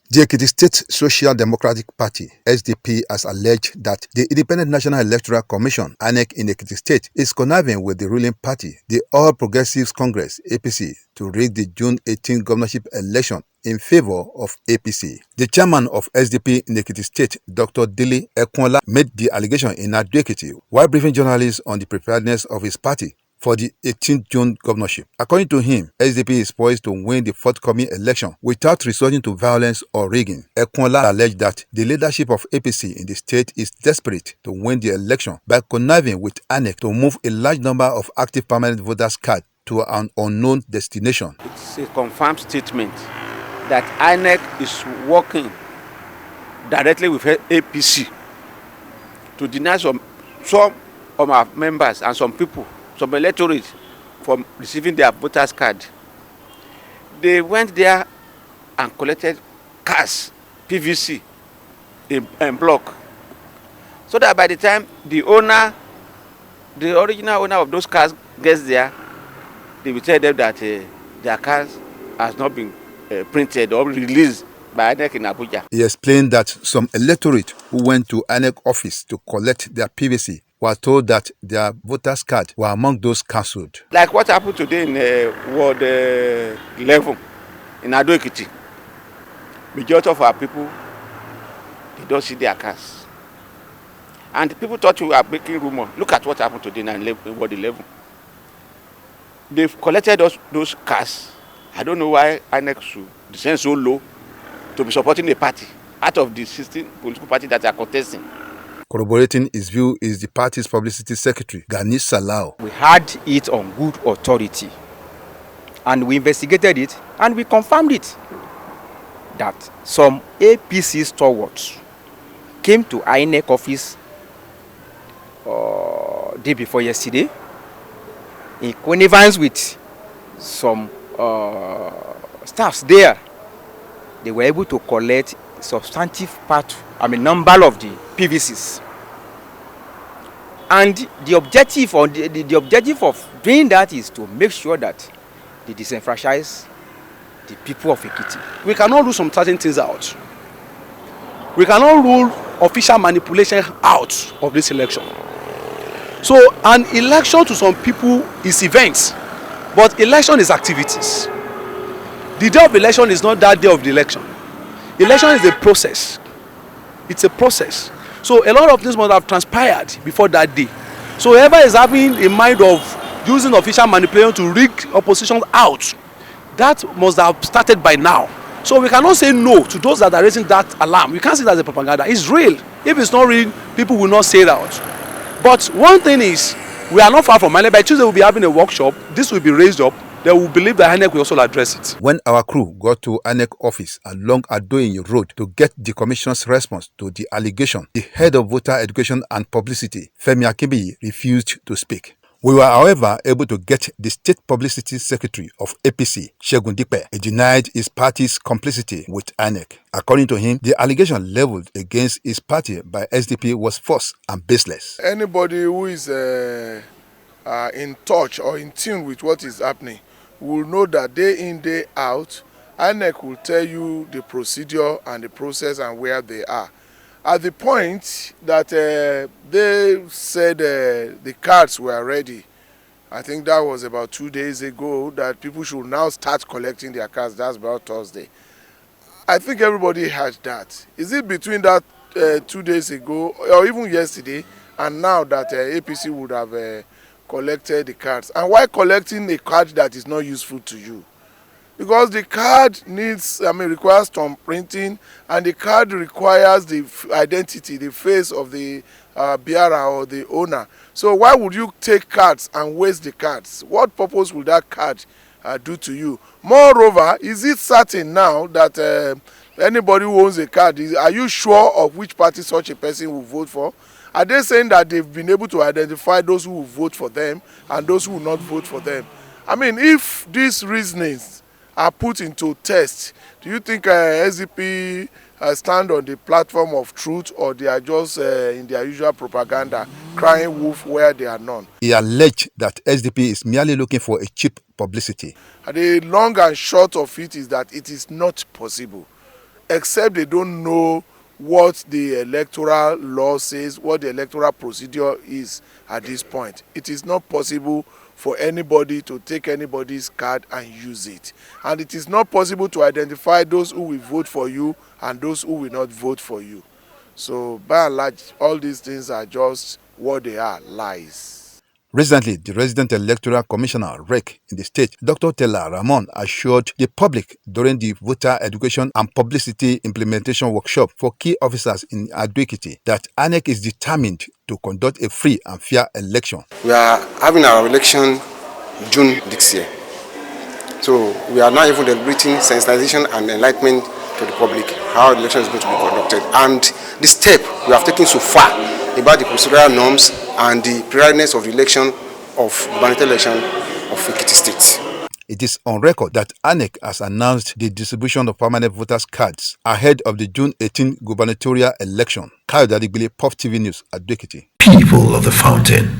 The Ekiti State Social Democratic Party (SDP) has alleged that the Independent National Electoral Commission (INEC) in Ekiti State is conniving with the ruling party, the All Progressives Congress (APC), to rig the June 18 governorship election in favor of APC. The chairman of SDP in Ekiti State, Dr. Dele Ekunla, made the allegation in Ado-Ekiti while briefing journalists on the preparedness of his party for the 18th June governorship. According to him, SDP is poised to win the forthcoming election without resorting to violence or rigging. Ekwanla alleged that the leadership of APC in the state is desperate to win the election by conniving with INEC to move a large number of active permanent voters' cards to an unknown destination. It's a confirmed statement that INEC is working directly with APC to deny some of our members and some people, some electorate, from receiving their voters' card. They went there and collected cash, PVC, in block, so that by the time the original owner of those cars gets there, they will tell them that their cars has not been printed or released by INEC in Abuja. He explained that some electorate who went to INEC office to collect their PVC were told that their voters' cards were among those cancelled. Like what happened today in Ward 11 in Ado-Ekiti. Majority of our people, they don't see their cars. And people thought we were making rumor. Look at what happened today in Ward 11. They've collected those cars. I don't know why INEC should descend so low to be supporting a party out of the 16 political parties that are contesting. Corroborating his view is the party's publicity secretary, Gani Salao. We had it on good authority and we investigated it and we confirmed it that some APC stalwarts came to INEC office day before yesterday in connivance with some staffs there. They were able to collect substantive number of the PVCs. And the objective of doing that is to make sure that they disenfranchise the people of Ekiti. We cannot rule some certain things out. We cannot rule official manipulation out of this election. So an election to some people is events, but election is activities. The day of election is not that day of the election. Election is a process. It's a process. So a lot of things must have transpired before that day. So whoever is having a mind of using official manipulation to rig opposition out, that must have started by now. So we cannot say no to those that are raising that alarm. We can't see that as a propaganda. It's real. If it's not real, people will not say that. But one thing is, we are not far from INEC. By Tuesday, we'll be having a workshop. This will be raised up. They will believe that INEC will also address it. When our crew got to INEC office along Ado-Ekiti Road to get the commissioner's response to the allegation, the head of voter education and publicity, Femi Akinbiyi, refused to speak. We were, however, able to get the state publicity secretary of APC, Segun Dipe. He denied his party's complicity with INEC. According to him, the allegation leveled against his party by SDP was false and baseless. Anybody who is in touch or in tune with what is happening will know that day in, day out, INEC will tell you the procedure and the process and where they are. At the point that they said the cards were ready, I think that was about 2 days ago, that people should now start collecting their cards. That's about Thursday. I think everybody had that. Is it between that 2 days ago or even yesterday and now that APC would have collected the cards? And why collecting a card that is not useful to you? Because the card requires thumb printing, and the card requires the identity, the face of the bearer or the owner. So why would you take cards and waste the cards? What purpose will that card do to you? Moreover, is it certain now that anybody who owns a card, are you sure of which party such a person will vote for? Are they saying that they've been able to identify those who will vote for them and those who will not vote for them? I mean, if these reasonings are put into test, do you think SDP stand on the platform of truth, or they are just in their usual propaganda, crying wolf where they are none? He alleged that SDP is merely looking for a cheap publicity. The long and short of it is that it is not possible. except they don't know what the electoral law says, what the electoral procedure is at this point. It is not possible for anybody to take anybody's card and use it. And it is not possible to identify those who will vote for you and those who will not vote for you. So by and large, all these things are just what they are, lies. Recently, the resident electoral commissioner, REC, in the state, Dr. Tella Ramon, assured the public during the voter education and publicity implementation workshop for key officers in Ekiti that INEC is determined to conduct a free and fair election. We are having our election June this year. So we are now even deliberating sensitization and enlightenment to the public, how the election is going to be conducted. And the step we have taken so far about the procedural norms and the preparedness of the election of the gubernatorial election of Ekiti State. It is on record that INEC has announced the distribution of permanent voters' cards ahead of the June 18 gubernatorial election. Kayode Adigbile, Puff TV News, at Ekiti. People of the Fountain.